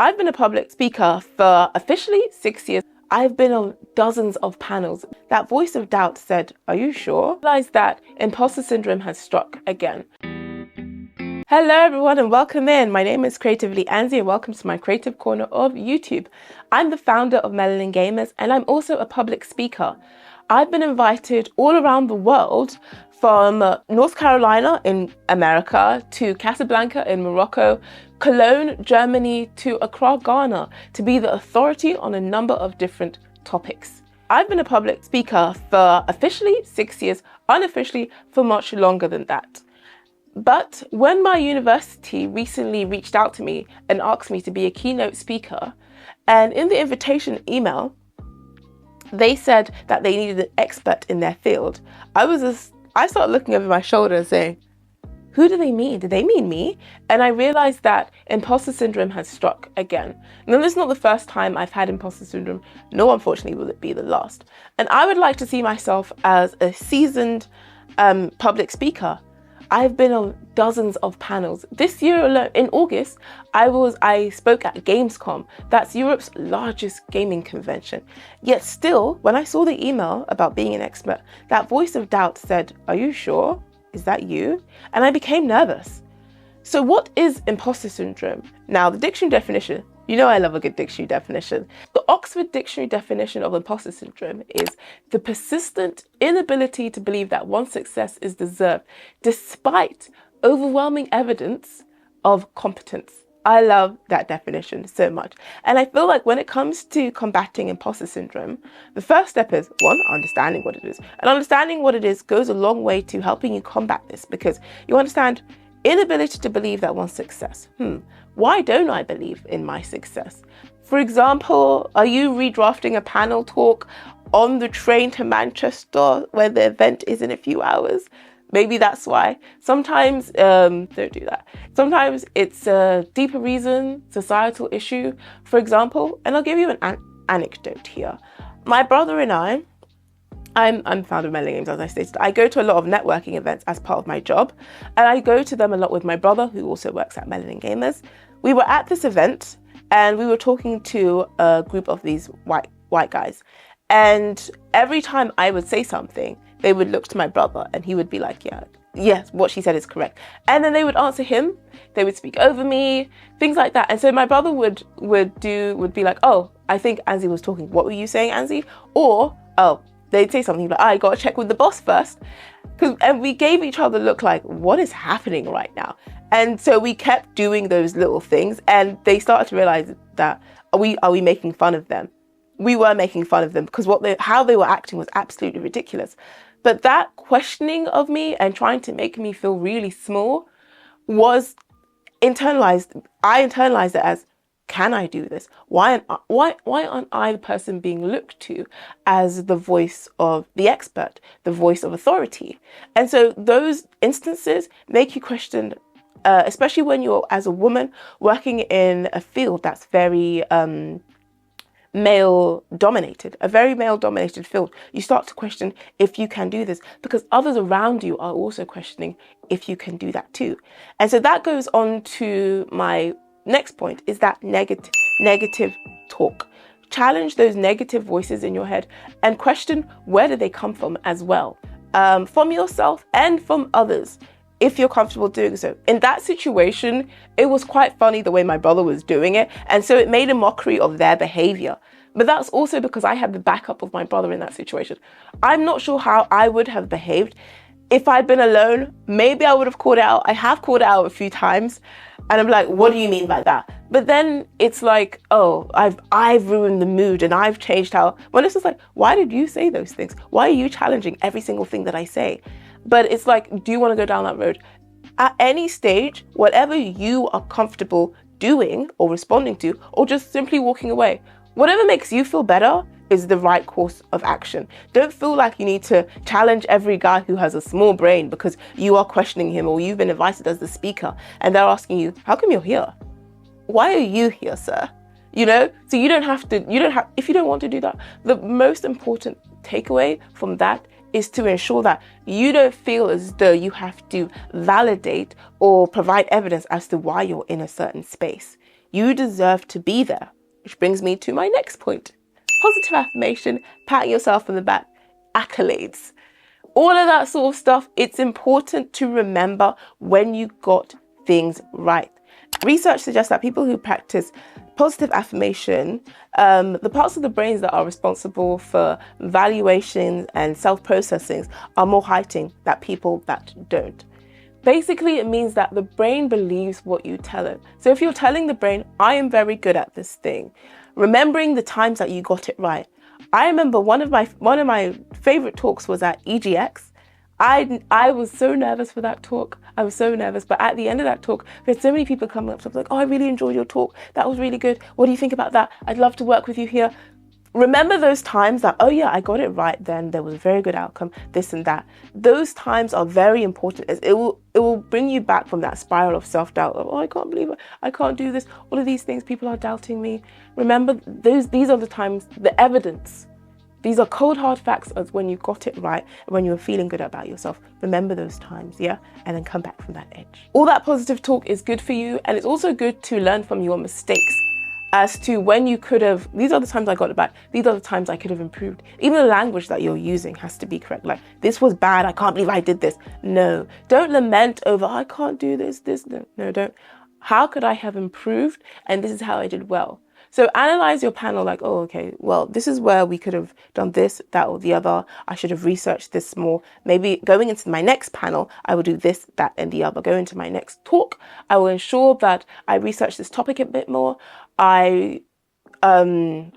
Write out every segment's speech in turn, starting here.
I've been a public speaker for officially 6 years. I've been on dozens of panels. That voice of doubt said, "Are you sure?" I realized that imposter syndrome has struck again. Hello everyone and welcome in. My name is Creatively Anzy and welcome to my creative corner of YouTube. I'm the founder of Melanin Gamers and I'm also a public speaker. I've been invited all around the world, from North Carolina in America to Casablanca in Morocco, Cologne, Germany to Accra, Ghana, to be the authority on a number of different topics. I've been a public speaker for officially 6 years, unofficially for much longer than that. But when my university recently reached out to me and asked me to be a keynote speaker, and in the invitation email, they said that they needed an expert in their field, I started looking over my shoulder and saying, who do they mean? Do they mean me? And I realized that imposter syndrome has struck again. Now, this is not the first time I've had imposter syndrome, nor unfortunately will it be the last. And I would like to see myself as a seasoned public speaker. I've been on dozens of panels. This year alone, in August, I spoke at Gamescom. That's Europe's largest gaming convention. Yet still, when I saw the email about being an expert, that voice of doubt said, "Are you sure? Is that you?" And I became nervous. So what is imposter syndrome? Now, the dictionary definition, you know I love a good dictionary definition. The Oxford Dictionary definition of imposter syndrome is the persistent inability to believe that one's success is deserved despite overwhelming evidence of competence. I love that definition so much. And I feel like when it comes to combating imposter syndrome, the first step is, one, understanding what it is. And understanding what it is goes a long way to helping you combat this, because you understand inability to believe that one's success. Why don't I believe in my success? For example, are you redrafting a panel talk on the train to Manchester where the event is in a few hours? Maybe that's why. Sometimes, don't do that. Sometimes it's a deeper reason, societal issue, for example. And I'll give you an anecdote here. My brother and I'm founder of Melanin Games, as I stated. I go to a lot of networking events as part of my job, and I go to them a lot with my brother, who also works at Melanin Gamers. We were at this event, and we were talking to a group of these white guys. And every time I would say something, they would look to my brother, and he would be like, yes, what she said is correct. And then they would answer him. They would speak over me, things like that. And so my brother would be like, "Oh, I think Anzy was talking. What were you saying, Anzy?" Or, "Oh," they'd say something like, "I got to check with the boss first." And we gave each other a look like, what is happening right now? And so we kept doing those little things, and they started to realize that, are we making fun of them? We were making fun of them because how they were acting was absolutely ridiculous. But that questioning of me and trying to make me feel really small was internalized. I internalized it as, can I do this? Why aren't I the person being looked to as the voice of the expert, the voice of authority? And so those instances make you question, especially when you're, as a woman, working in a field that's very male-dominated, a very male-dominated field. You start to question if you can do this, because others around you are also questioning if you can do that too. And so that goes on to my next point, is that negative talk. Challenge those negative voices in your head and question, where do they come from as well? From yourself and from others, if you're comfortable doing so. In that situation, it was quite funny the way my brother was doing it. And so it made a mockery of their behavior. But that's also because I had the backup of my brother in that situation. I'm not sure how I would have behaved. If I'd been alone, maybe I would have called it out. I have called it out a few times. And I'm like, what do you mean by that? But then it's like, oh, I've ruined the mood and I've changed how, well, it's just like, why did you say those things? Why are you challenging every single thing that I say? But it's like, do you want to go down that road? At any stage, whatever you are comfortable doing or responding to, or just simply walking away, whatever makes you feel better is the right course of action. Don't feel like you need to challenge every guy who has a small brain because you are questioning him or you've been invited as the speaker and they're asking you, how come you're here? Why are you here, sir? You know, so if you don't want to do that, the most important takeaway from that is to ensure that you don't feel as though you have to validate or provide evidence as to why you're in a certain space. You deserve to be there. Which brings me to my next point. Positive affirmation, patting yourself on the back, accolades. All of that sort of stuff, it's important to remember when you got things right. Research suggests that people who practice positive affirmation, the parts of the brains that are responsible for valuation and self-processing are more heightened than people that don't. Basically, it means that the brain believes what you tell it. So if you're telling the brain, I am very good at this thing, remembering the times that you got it right. I remember one of my favorite talks was at EGX. I was so nervous for that talk. I was so nervous. But at the end of that talk, we had so many people coming up to us like, oh, I really enjoyed your talk. That was really good. What do you think about that? I'd love to work with you here. Remember those times that, oh yeah, I got it right then. There was a very good outcome, this and that. Those times are very important. It will bring you back from that spiral of self-doubt. Oh, I can't believe it. I can't do this. All of these things, people are doubting me. Remember, these are the times, the evidence. These are cold, hard facts of when you got it right and when you were feeling good about yourself. Remember those times, yeah? And then come back from that edge. All that positive talk is good for you, and it's also good to learn from your mistakes as to when you could have, these are the times I got it back, these are the times I could have improved. Even the language that you're using has to be correct. Like, this was bad, I can't believe I did this. No, don't lament over, I can't do this, no, don't. How could I have improved? And this is how I did well. So analyze your panel like, oh, okay, well, this is where we could have done this, that, or the other. I should have researched this more. Maybe going into my next panel, I will do this, that, and the other. Going into my next talk, I will ensure that I research this topic a bit more. I bring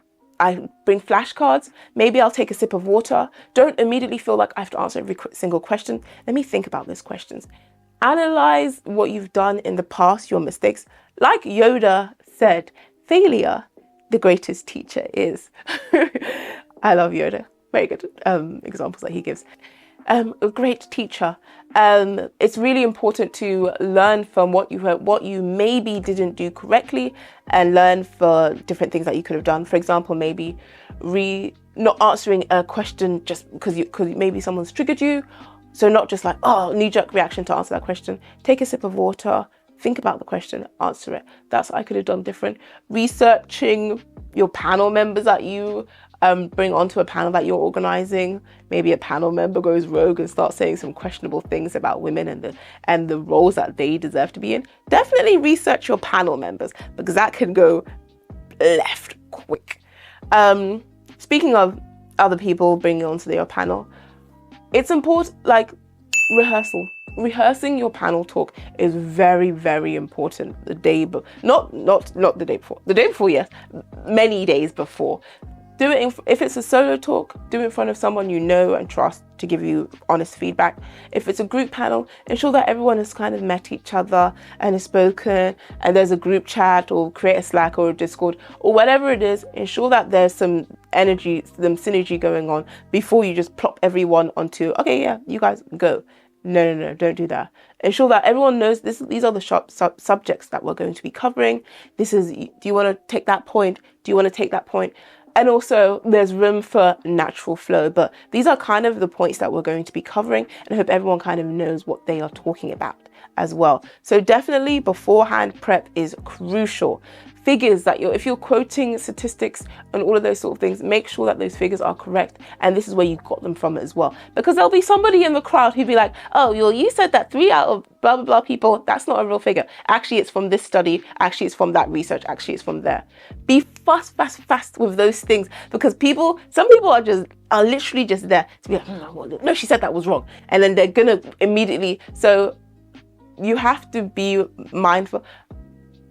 flashcards. Maybe I'll take a sip of water. Don't immediately feel like I have to answer every single question. Let me think about those questions. Analyze what you've done in the past, your mistakes. Like Yoda said, failure, the greatest teacher is. I love Yoda. Very good examples that he gives. A great teacher. It's really important to learn from what you heard, what you maybe didn't do correctly, and learn for different things that you could have done. For example, maybe not answering a question just because maybe someone's triggered you. So not just like, oh, knee-jerk reaction to answer that question. Take a sip of water. Think about the question, answer it. That's what I could have done different. Researching your panel members that you bring onto a panel that you're organizing. Maybe a panel member goes rogue and starts saying some questionable things about women and the roles that they deserve to be in. Definitely research your panel members, because that can go left quick. Speaking of other people bringing onto your panel, it's important, like rehearsal. Rehearsing your panel talk is very, very important. The day, not the day before. The day before, yes, many days before. Do it if it's a solo talk, do it in front of someone you know and trust to give you honest feedback. If it's a group panel, ensure that everyone has kind of met each other and has spoken, and there's a group chat, or create a Slack or a Discord or whatever it is. Ensure that there's some energy, some synergy going on before you just plop everyone onto, okay, yeah, you guys go. No, don't do that. Ensure that everyone knows these are the subjects that we're going to be covering. Do you want to take that point? Do you want to take that point? And also there's room for natural flow, but these are kind of the points that we're going to be covering, and I hope everyone kind of knows what they are talking about as well. So definitely beforehand prep is crucial. Figures that if you're quoting statistics and all of those sort of things, make sure that those figures are correct, and this is where you got them from as well. Because there'll be somebody in the crowd who'd be like, oh, you said that 3 out of blah, blah, blah people, that's not a real figure. Actually, it's from this study. Actually, it's from that research. Actually, it's from there. Be fast with those things, because some people are literally just there to be like, no, she said that was wrong. And then they're gonna immediately, so you have to be mindful.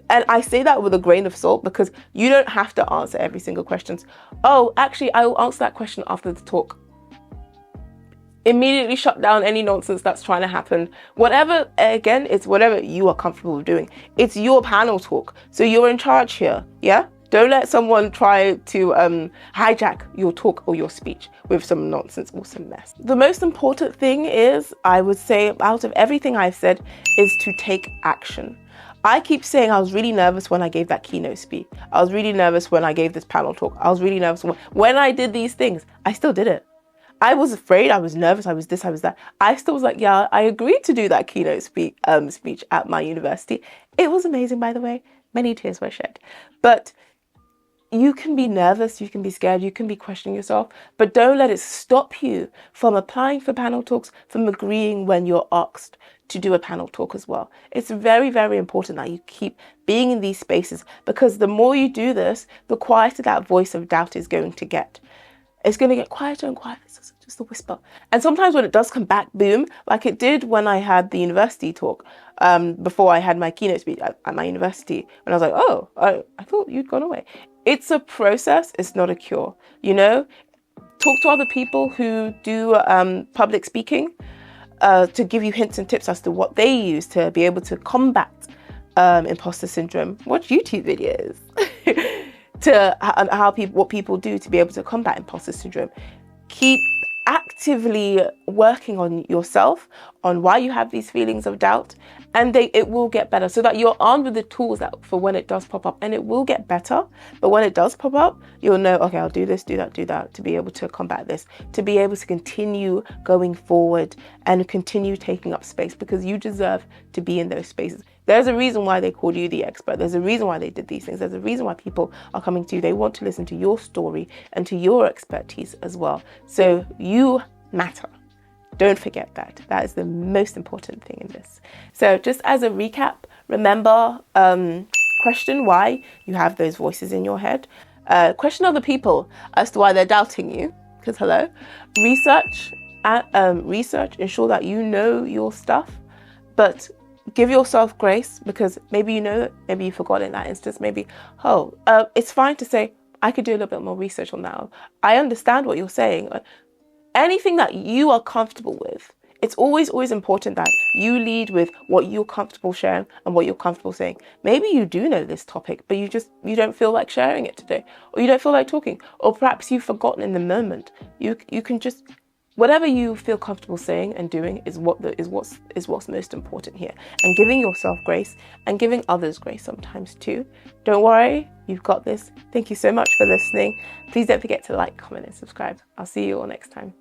And I say that with a grain of salt, because you don't have to answer every single question. Oh, actually, I will answer that question after the talk. Immediately shut down any nonsense that's trying to happen. Whatever, again, it's whatever you are comfortable with doing. It's your panel talk, so you're in charge here, yeah? Don't let someone try to hijack your talk or your speech with some nonsense or some mess. The most important thing is, I would say, out of everything I've said, is to take action. I keep saying I was really nervous when I gave that keynote speech. I was really nervous when I gave this panel talk. I was really nervous when I did these things. I still did it. I was afraid, I was nervous, I was this, I was that. I still was like, yeah, I agreed to do that keynote speech at my university. It was amazing, by the way. Many tears were shed. But you can be nervous, you can be scared, you can be questioning yourself, but don't let it stop you from applying for panel talks, from agreeing when you're asked to do a panel talk as well. It's very, very important that you keep being in these spaces, because the more you do this, the quieter that voice of doubt is going to get. It's going to get quieter and quieter. It's just a whisper. And sometimes when it does come back, boom, like it did when I had the university talk, before I had my keynote speech at my university. And I was like, oh, I thought you'd gone away. It's a process. It's not a cure. You know, talk to other people who do public speaking to give you hints and tips as to what they use to be able to combat imposter syndrome. Watch YouTube videos. To what people do to be able to combat imposter syndrome. Keep actively working on yourself, on why you have these feelings of doubt, and it will get better, so that you're armed with the tools that for when it does pop up. And it will get better, but when it does pop up, you'll know, okay, I'll do this, do that, to be able to combat this, to be able to continue going forward and continue taking up space, because you deserve to be in those spaces. There's a reason why they called you the expert. There's a reason why they did these things. There's a reason why people are coming to you. They want to listen to your story and to your expertise as well. So you matter. Don't forget that. That is the most important thing in this. So just as a recap, remember, question why you have those voices in your head. Question other people as to why they're doubting you, because hello. Research, ensure that you know your stuff, but give yourself grace, because maybe you know it, maybe you forgot in that instance, maybe, it's fine to say, I could do a little bit more research on that. I understand what you're saying. Anything that you are comfortable with, it's always important that you lead with what you're comfortable sharing and what you're comfortable saying. Maybe you do know this topic, but you don't feel like sharing it today, or you don't feel like talking, or perhaps you've forgotten in the moment. You can just, whatever you feel comfortable saying and doing is what's most important here. And giving yourself grace and giving others grace sometimes too. Don't worry, you've got this. Thank you so much for listening. Please don't forget to like, comment, and subscribe. I'll see you all next time.